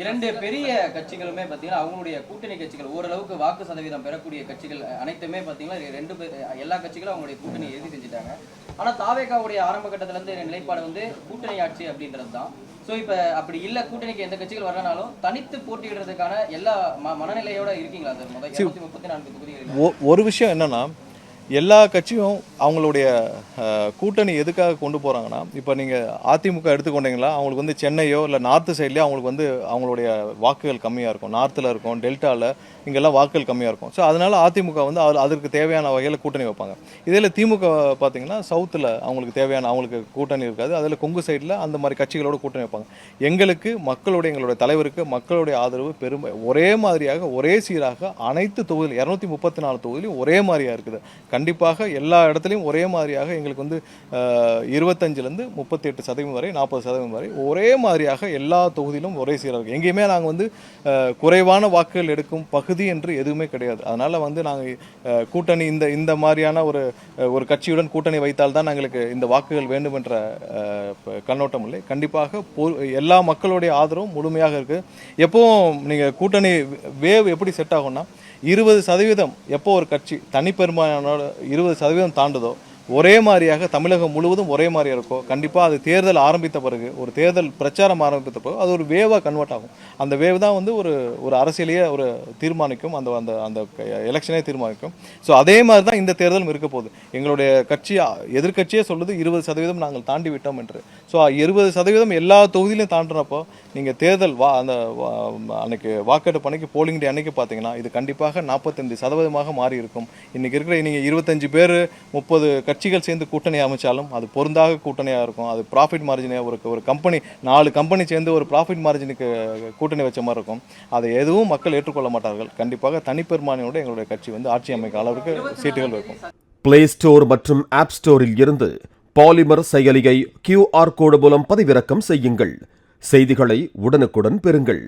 இரண்டு பெரிய கட்சிகளுமே பார்த்தீங்கன்னா அவங்களுடைய கூட்டணி கட்சிகள் ஓரளவுக்கு வாக்கு சதவீதம் பெறக்கூடிய கட்சிகள் அனைத்துமே பார்த்தீங்கன்னா எல்லா கட்சிகளும் அவங்களுடைய கூட்டணி எழுதி செஞ்சுட்டாங்க. ஆனால் தாவேகாவுடைய ஆரம்ப கட்டத்திலேருந்து நிலைப்பாடு வந்து கூட்டணி ஆட்சி அப்படின்றது தான். ஸோ இப்போ அப்படி இல்லை, கூட்டணிக்கு எந்த கட்சிகள் வரனாலும் தனித்து போட்டியிடுறதுக்கான எல்லா மனநிலையோட இருக்கீங்களா சார்? முதல் 234 தொகுதிகள் ஒரு விஷயம் என்னன்னா, எல்லா கட்சியும் அவங்களுடைய கூட்டணி எதுக்காக கொண்டு போகிறாங்கன்னா, இப்போ நீங்கள் அதிமுக எடுத்துக்கொண்டீங்களா, அவங்களுக்கு வந்து சென்னையோ இல்லை நார்த்து சைட்லேயோ அவங்களுக்கு வந்து அவங்களுடைய வாக்குகள் கம்மியாக இருக்கும். நார்த்தில் இருக்கும், டெல்டாவில் இங்கெல்லாம் வாக்குகள் கம்மியாக இருக்கும். ஸோ அதனால் அதிமுக வந்து அதற்கு தேவையான வகையில் கூட்டணி வைப்பாங்க. இதில் திமுக பார்த்திங்கன்னா சவுத்தில் அவங்களுக்கு தேவையான அவங்களுக்கு கூட்டணி இருக்காது. அதில் கொங்கு சைடில் அந்த மாதிரி கட்சிகளோடு கூட்டணி வைப்பாங்க. எங்களுடைய தலைவருக்கு மக்களுடைய ஆதரவு ஒரே மாதிரியாக ஒரே சீராக அனைத்து தொகுதியில் 234 தொகுதியிலும் ஒரே மாதிரியாக இருக்குது. கண்டிப்பாக எல்லா இடத்துலையும் ஒரே மாதிரியாக எங்களுக்கு வந்து 25லேருந்து 38% வரை 40% வரை ஒரே மாதிரியாக எல்லா தொகுதியிலும் ஒரே சீராக இருக்குது. எங்கேயுமே நாங்கள் வந்து குறைவான வாக்குகள் எடுக்கும் பகுதி என்று எதுவுமே கிடையாது. அதனால் வந்து நாங்கள் கூட்டணி இந்த மாதிரியான ஒரு கட்சியுடன் கூட்டணி வைத்தால்தான் எங்களுக்கு இந்த வாக்குகள் வேண்டும் என்ற கண்ணோட்டம் இல்லை. கண்டிப்பாக எல்லா மக்களுடைய ஆதரவும் முழுமையாக இருக்குது. எப்போவும் நீங்கள் கூட்டணி வேவ் எப்படி செட் ஆகும்னா, 20% எப்போ ஒரு கட்சி தனிப்பெரும்பான்மையோட 20% தாண்டுதோ ஒரே மாதிரியாக தமிழகம் முழுவதும் ஒரே மாதிரியாக இருக்கும். கண்டிப்பாக அது தேர்தல் ஆரம்பித்த பிறகு, ஒரு தேர்தல் பிரச்சாரம் ஆரம்பித்த பிறகு அது ஒரு வேவாக கன்வெர்ட் ஆகும். அந்த வேவ் தான் வந்து ஒரு அரசியலையே தீர்மானிக்கும், அந்த எலெக்ஷனே தீர்மானிக்கும். ஸோ அதே மாதிரி தான் இந்த தேர்தலும் இருக்க போகுது. எங்களுடைய எதிர்கட்சியே சொல்லுது 20% நாங்கள் தாண்டி விட்டோம் என்று. ஸோ 20% எல்லா தொகுதியிலையும் தாண்டினப்போ நீங்கள் தேர்தல் அன்னைக்கு வாக்கெடுப்பு அன்னைக்கு போலிங் டே அன்னைக்கு பார்த்தீங்கன்னா இது கண்டிப்பாக 45% மாறி இருக்கும். இன்றைக்கி இருக்கிற நீங்கள் 25 பேர் 30 கட்சிகள் சேர்ந்து கூட்டணி அமைச்சாலும் அது பொருந்தாக கூட்டணியாக இருக்கும். அது ப்ராஃபிட் மார்ஜினை ஒரு கம்பெனி 4 கம்பெனி சேர்ந்து ஒரு ப்ராஃபிட் மார்ஜினுக்கு கூட்டணி வச்ச மாதிரி இருக்கும். அதை எதுவும் மக்கள் ஏற்றுக்கொள்ள மாட்டார்கள். கண்டிப்பாக தனிப்பெரும்பான்மையோடு எங்களுடைய கட்சி வந்து ஆட்சி அமைக்க அளவுக்கு சீட்டுகள் இருக்கும். பிளே ஸ்டோர் மற்றும் ஆப் ஸ்டோரில் இருந்து பாலிமர் செயலியை QR கோடு மூலம் பதிவிறக்கம் செய்யுங்கள். செய்திகளை உடனுக்குடன் பெறுங்கள்.